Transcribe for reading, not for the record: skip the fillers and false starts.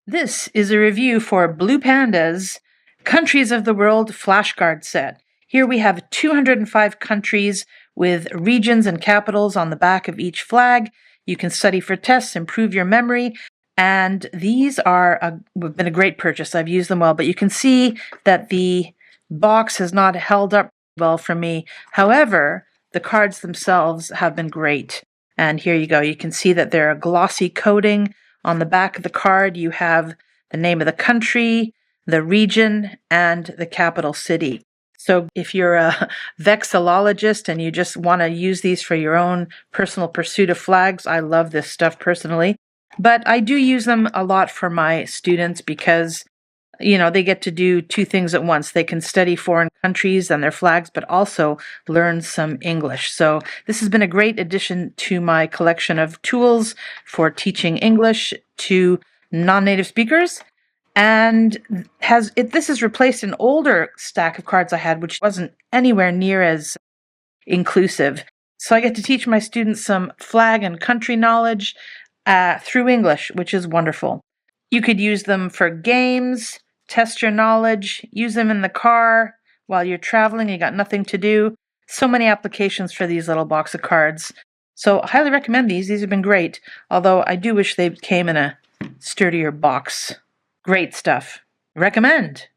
This is a review for Blue Panda's Countries of the World flashcard set. Here we have 205 countries with regions and capitals on the back of each flag. You can study for tests, improve your memory, and these have been a great purchase. I've used them well, but you can see that the box has not held up well for me. However, the cards themselves have been great. And here you go. You can see that they're a glossy coating. On the back of the card, you have the name of the country, the region, and the capital city. So if you're a vexillologist and you just want to use these for your own personal pursuit of flags, I love this stuff personally. But I do use them a lot for my students because, they get to do two things at once. They can study foreign countries and their flags, but also learn some English. So this has been a great addition to my collection of tools for teaching English to non-native speakers. And this has replaced an older stack of cards I had, which wasn't anywhere near as inclusive. So I get to teach my students some flag and country knowledge through English, which is wonderful. You could use them for games, test your knowledge, use them in the car while you're traveling, you got nothing to do. So many applications for these little box of cards. So I highly recommend these. These have been great, although I do wish they came in a sturdier box. Great stuff. Recommend.